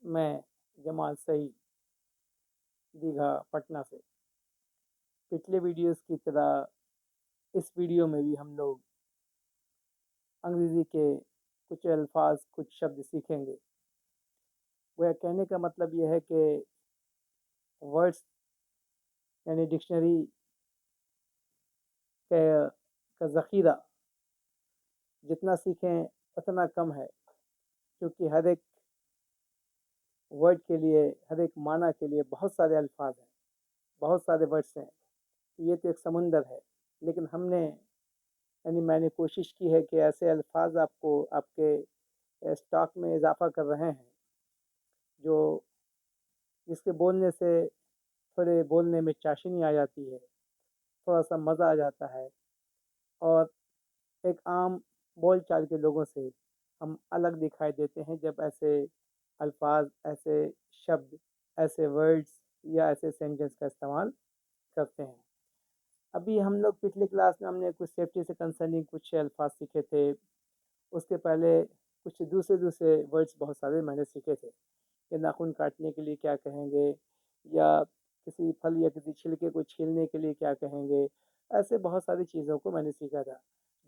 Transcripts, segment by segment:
मैं जमाल सईद, दीघा, पटना से। पिछले वीडियोस की तरह इस वीडियो में भी हम लोग अंग्रेज़ी के कुछ अल्फाज, कुछ शब्द सीखेंगे। वह कहने का मतलब यह है कि वर्ड्स यानी डिक्शनरी का ज़ख़ीरा जितना सीखें उतना कम है, क्योंकि हर एक वर्ड के लिए, हर एक माना के लिए बहुत सारे अल्फाज हैं, बहुत सारे वर्ड्स हैं। ये तो एक समुंदर है, लेकिन मैंने कोशिश की है कि ऐसे अल्फाज आपको आपके स्टॉक में इजाफ़ा कर रहे हैं जो जिसके बोलने से थोड़े बोलने में चाशनी आ जाती है, थोड़ा सा मज़ा आ जाता है, और एक आम बोल चाल के लोगों से हम अलग दिखाई देते हैं जब ऐसे अल्फाज, ऐसे शब्द, ऐसे वर्ड्स या ऐसे सेंटेंस का इस्तेमाल करते हैं। अभी हम लोग पिछली क्लास में हमने कुछ सेफ्टी से कंसर्निंग कुछ अल्फाज सीखे थे। उसके पहले कुछ दूसरे दूसरे वर्ड्स बहुत सारे मैंने सीखे थे कि नाखून काटने के लिए क्या कहेंगे, या किसी फल या किसी छिलके को छीलने के लिए क्या कहेंगे। ऐसे बहुत सारी चीज़ों को मैंने सीखा था।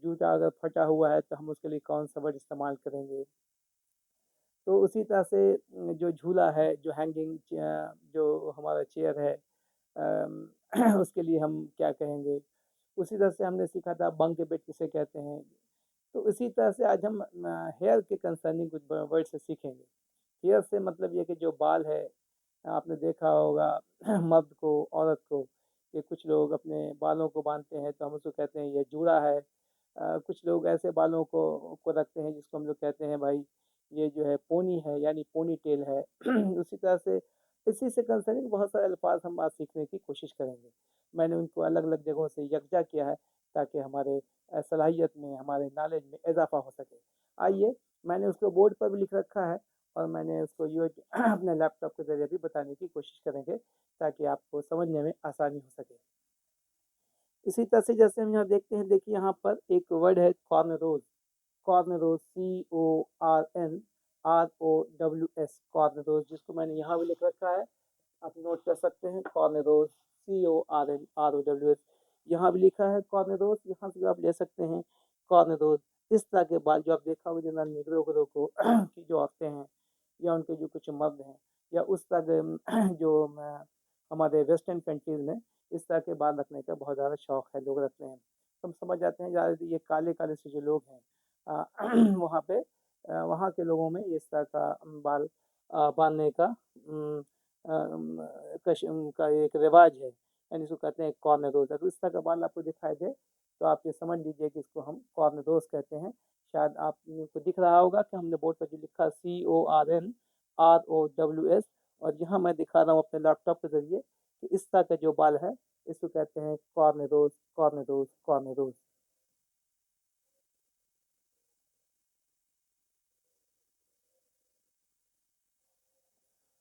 जूता अगर फटा हुआ है तो हम उसके लिए कौन सा वर्ड इस्तेमाल करेंगे। तो उसी तरह से जो झूला है, जो हैंगिंग जो हमारा चेयर है, उसके लिए हम क्या कहेंगे। उसी तरह से हमने सीखा था बंक बेड किसे कहते हैं। तो इसी तरह से आज हम हेयर के कंसर्निंग कुछ वर्ड से सीखेंगे। हेयर से मतलब ये कि जो बाल है, आपने देखा होगा मर्द को, औरत को, कि कुछ लोग अपने बालों को बांधते हैं तो हम उसको कहते हैं ये जूड़ा है। कुछ लोग ऐसे बालों को रखते हैं जिसको हम लोग कहते हैं भाई ये जो है पोनी है, यानी पोनी टेल है। उसी तरह से इसी से कंसर्निंग बहुत सारे अल्फाज हम आज सीखने की कोशिश करेंगे। मैंने उनको अलग अलग जगहों से यकजा किया है ताकि हमारे सलाहियत में, हमारे नॉलेज में इजाफा हो सके। आइए, मैंने उसको बोर्ड पर भी लिख रखा है और मैंने उसको यूँ अपने लैपटॉप के ज़रिए भी बताने की कोशिश करेंगे ताकि आपको समझने में आसानी हो सके। इसी तरह से जैसे हम यहाँ देखते हैं, देखिए यहाँ पर एक वर्ड है कॉर्नरोज। कॉर्नरोज, CORNROWS, कॉर्नरोज, जिसको मैंने यहाँ भी लिख रखा है। आप नोट कर सकते हैं कॉर्नरोज, CORNROWS। यहाँ भी लिखा है कॉर्नरोज, यहाँ से भी आप ले सकते हैं कॉर्नरोज। इस तरह के बाल जो आप देखा होगा जनरल निगरो को की जो औरतें हैं या उनके जो कुछ मर्द हैं, या उस तरह के जो हमारे वेस्टर्न कंट्रीज़ में इस तरह के बाल रखने का बहुत ज़्यादा शौक है, लोग रखते हैं। हम समझ जाते हैं ज़्यादा ये काले काले से जो लोग हैं वहाँ पे वहाँ के लोगों में इस तरह का बाल बांधने का का एक रिवाज है, यानी इसको कहते हैं कॉर्नरोज। अगर इस तरह का बाल आपको दिखाई दे तो आप ये समझ लीजिए कि इसको हम कॉर्नरोज कहते हैं। शायद आपको दिख रहा होगा कि हमने बोर्ड पर जो लिखा CORNROWS, और यहाँ मैं दिखा रहा हूँ अपने लैपटॉप के ज़रिए कि इस तरह का जो बाल है इसको कहते हैं कॉर्नरोज, कॉर्नरोज, कॉर्नरोज।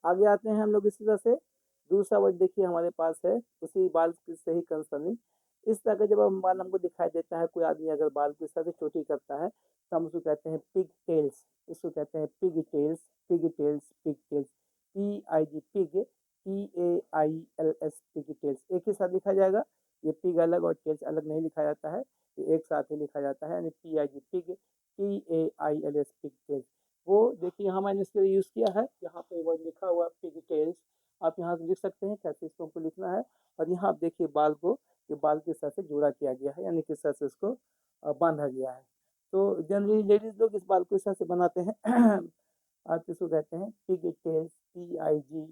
आगे आते हैं हम लोग इसी तरह से। दूसरा वर्ड देखिए हमारे पास है उसी बाल से ही कंसर्निंग। इस तरह का जब हम बाल हमको दिखाई देता है, कोई आदमी अगर बाल को इस तरह से चोटी करता है तो हम उसको कहते हैं पिग टेल्स। इसको कहते हैं pig tails, pig tails, pig tails. PIG, pig, PAILS, pig tails. एक ही साथ लिखा जाएगा, ये पिग अलग और टेल्स अलग नहीं लिखा जाता है, ये एक साथ ही लिखा जाता है, यानी PIG pig, PAILS pig tails. वो देखिए यहाँ मैंने इसके लिए यूज़ किया है, यहाँ पे वर्ड लिखा हुआ पिग टेल्स। आप यहाँ से लिख सकते हैं कैसे इसको हमको लिखना है। और यहाँ आप देखिए बाल को, ये बाल किस तरह से जोड़ा किया गया है, यानी किस तरह से इसको बांधा गया है। तो जनरली लेडीज़ लोग इस बाल को इस तरह से बनाते हैं। आप इसको कहते हैं pig tails, PIGTAILS,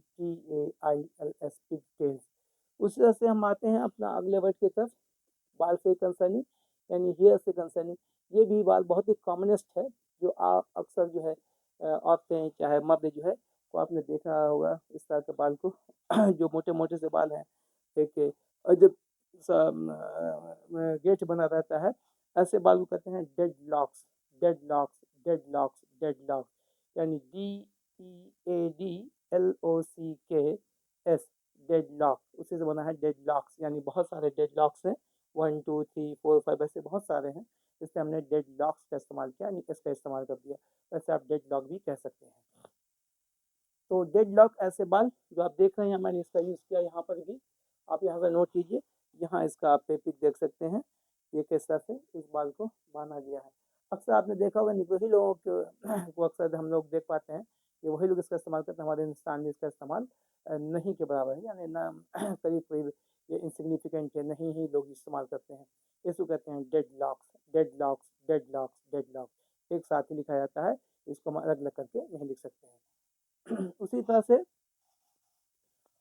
pig tails. उसी तरह से हम आते हैं अपना अगले वर्ड की तरफ, बाल से कंसर्निंग, यानी हेयर से कंसर्निंग। ये भी बाल बहुत ही कॉमनेस्ट है, जो आप अक्सर जो है औरतें चाहे मर्द जो है, वो आपने देखा होगा इस तरह के बाल को। जो मोटे मोटे से बाल हैं, एक अजब सा गेट बना रहता है, ऐसे बाल को कहते हैं dead locks, dead locks, dead locks, dead locks, यानी DEADLOCKS, डेड लॉक। उसी से बना है डेड लॉक्स, यानी बहुत सारे डेड लॉक्स हैं, 1 2 3 4 5 ऐसे बहुत सारे हैं, इसलिए हमने डेड लॉक्स का इस्तेमाल किया, यानी इसका इस्तेमाल कर दिया। वैसे आप डेड लॉक भी कह सकते हैं। तो डेडलॉक ऐसे बाल जो आप देख रहे हैं, मैंने इसका यूज़ किया यहाँ पर भी, आप यहाँ से नोट कीजिए। यहाँ इसका आप पिक देख सकते हैं, ये किस तरह से इस बाल को बांधा गया है। अक्सर आपने देखा होगा, वही लोगों को अक्सर हम लोग देख पाते हैं कि वही लोग इसका इस्तेमाल करते हैं। हमारे हिंदुस्तान में इसका इस्तेमाल नहीं के बराबर है, यानी ना करीब करीब ये इंसिग्निफिकेंट है, नहीं ही लोग इस्तेमाल करते हैं। इसको कहते हैं डेडलॉक्स, डेडलॉक्स, डेडलॉक्स, डेडलॉक्स, एक साथ ही लिखा जाता है, इसको हम अलग अलग करके नहीं लिख सकते हैं। उसी तरह से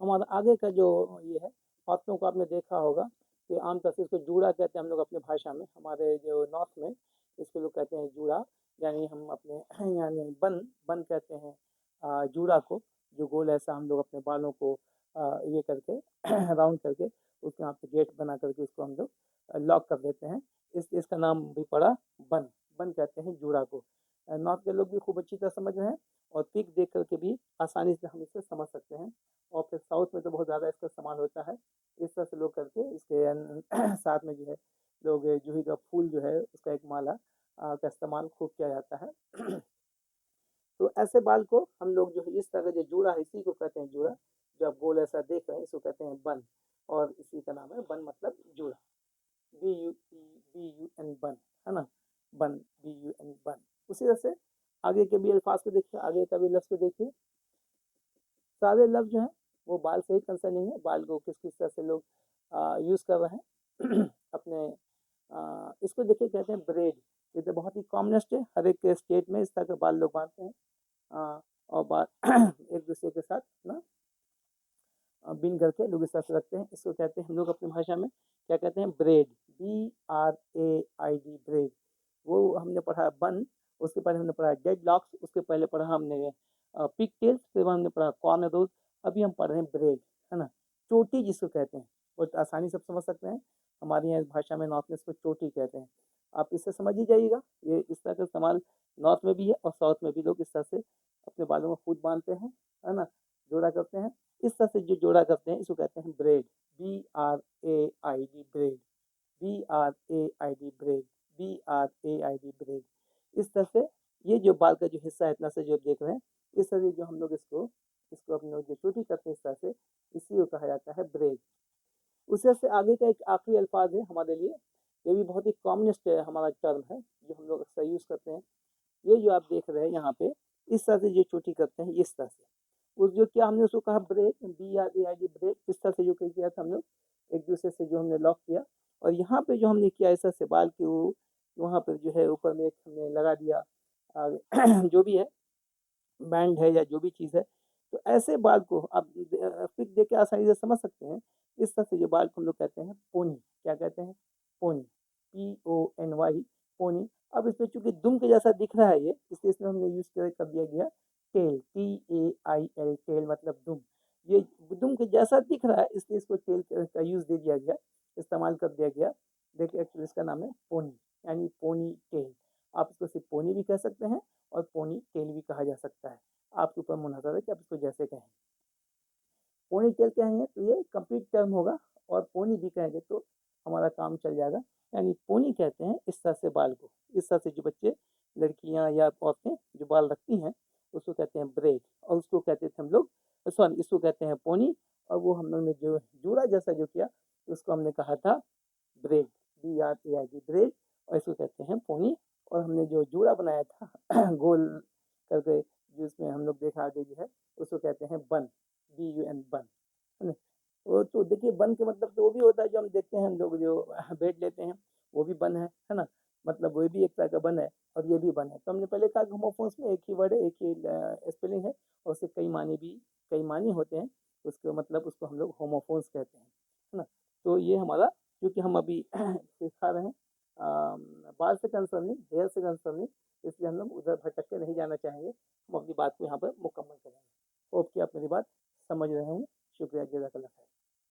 हमारा आगे का जो ये है, औरतों को आपने देखा होगा कि आमतौर से इसको जूड़ा कहते हैं हम लोग अपने भाषा में, हमारे जो नॉर्थ में इसको लोग कहते हैं जूड़ा, यानी हम अपने यानी बन बन कहते हैं जूड़ा को, जो गोल ऐसा हम लोग अपने बालों को ये करके राउंड करके उसके यहाँ पे गेट बना करके उसको हम लोग लॉक कर देते हैं। इसका नाम भी पड़ा बन, बन कहते हैं जूड़ा को। नॉर्थ के लोग भी खूब अच्छी तरह समझ रहे हैं, और पिक देख करके भी आसानी से हम इसे समझ सकते हैं। और फिर साउथ में तो बहुत ज़्यादा इसका इस्तेमाल होता है, इस तरह से लोग करके इसके साथ में जो है लोग जूही का फूल जो है उसका एक माला का इस्तेमाल खूब किया जाता है। तो ऐसे बाल को हम लोग जो है इस तरह का जो जूड़ा है, इसी को कहते हैं जूड़ा, जो आप गोल ऐसा देख रहे हैं इसको कहते हैं बन, और इसी का नाम है बन, मतलब जूड़ा, BUN बन, है ना, बन, BUN बन। उसी तरह से आगे के भी अल्फाज को देखिए, आगे का भी लफ्ज़ को देखिए। सारे लफ्ज़ जो हैं वो बाल से ही कंसर्निंग है, बाल को किस किस तरह से लोग यूज़ कर रहे हैं अपने इसको देखिए, कहते हैं ब्रेड। ये तो बहुत ही कॉमनेस्ट है, हर एक स्टेट में इस तरह के बाल लोग बांधते हैं, और बाल एक दूसरे के साथ ना बिन करके लोग इस तरह से रखते हैं। इसको कहते हैं हम लोग अपनी भाषा में क्या कहते हैं, ब्रेड, BRAID, ब्रेड। वो हमने पढ़ा बन, उसके पहले हमने पढ़ा डेड लॉक्स, उसके पहले पढ़ा हमने पिक टेल्स, फिर हमने पढ़ा कॉर्न रोज, अभी हम पढ़ रहे हैं ब्रेड, है ना, चोटी जिसको कहते हैं। और आसानी से समझ सकते हैं, हमारे यहाँ इस भाषा में नॉर्थ में इसको चोटी कहते हैं। आप इससे समझ ही जाइएगा, ये इस तरह का इस्तेमाल नॉर्थ में भी है और साउथ में भी लोग इस तरह से अपने बालों में फूट बांधते हैं, है ना, जोड़ा करते हैं। इस तरह से जो जोड़ा करते हैं इसको कहते हैं bread, BRAID, bread, BRAID, bread, BRAID, bread. इस तरह से ये जो बाल का जो हिस्सा है इतना से जो देख रहे हैं, इस तरह से जो हम लोग इसको इसको अपने लोग जो चोटी करते हैं इस तरह से, इसी को कहा जाता है ब्रेड। उसी से आगे का एक आखिरी अल्फाज है हमारे लिए, ये भी बहुत ही कॉमनेस्ट हमारा टर्म है जो हम लोग अक्सर यूज़ करते हैं। ये जो आप देख रहे हैं यहाँ पे, इस तरह से जो चोटी करते हैं इस तरह से, उस जो क्या हमने उसको कहा ब्रेड, BRAID, ब्रेड। इस तरह से जो किया था हम लोग एक दूसरे से जो हमने लॉक किया, और यहाँ पे जो हमने किया इस तरह से बाल के वहाँ पर जो है ऊपर में एक हमने लगा दिया जो भी है बैंड है या जो भी चीज़ है। तो ऐसे बाल को आप पिक देख के आसानी से समझ सकते हैं। इस तरह से जो बाल को हम लोग कहते हैं पोनी, क्या कहते हैं, पोनी, PONY, पोनी। अब इसमें चूंकि दुम के जैसा दिख रहा है ये, इसलिए इसमें हमने यूज़ कर दिया गया टेल, TAIL, टेल मतलब दुम। ये दुम के जैसा दिख रहा है इसलिए इसको टेल का यूज़ दे दिया गया, इस्तेमाल कर दिया गया। देखिए एक्चुअली इसका नाम है पोनी, यानी पोनी टेल। आप इसको सिर्फ पोनी भी कह सकते हैं और पोनी टेल भी कहा जा सकता है, आपके ऊपर मुनहसर है कि आप इसको जैसे कहें। पोनी टेल कहेंगे तो ये कंप्लीट टर्म होगा, और पोनी भी कहेंगे तो हमारा काम चल जाएगा। यानी पोनी कहते हैं इस तरह से बाल को, इस तरह से जो बच्चे, लड़कियां या औरतें जो बाल रखती हैं उसको कहते हैं ब्रेड, और उसको कहते थे हम लोग, सॉरी, इसको कहते हैं पोनी। और वो हम लोग ने जो जूड़ा जैसा जो किया उसको हमने कहा था ब्रेड, BRAID, ब्रेड, और इसको कहते हैं पोनी। और हमने जो जूड़ा बनाया था गोल करके जिसमें हम लोग देखा आगे जो है उसको कहते हैं बन, BUN, बन, है ना। वो तो देखिए बन के मतलब तो वो भी होता है जो हम देखते हैं, हम लोग जो बेड लेते हैं वो भी बन है ना, मतलब वो भी एक तरह का बन है और ये भी बन है। तो हमने पहले कहा होमोफोन्स में एक ही वर्ड है, एक ही स्पेलिंग है, और उसके कई मानी होते हैं, उसके मतलब उसको हम लोग होमोफोन्स कहते हैं, है ना। तो ये हमारा, क्योंकि हम अभी सिखा रहे हैं बाल से कंसर्निंग, हेयर से कंसर्निंग, इसलिए हम लोग उधर भटक के नहीं जाना चाहेंगे, हम अपनी बात को यहाँ पर मुकम्मल करेंगे। होप कि आप मेरी बात समझ रहे होंगे। शुक्रिया, जज़ाकल्लाह खैर।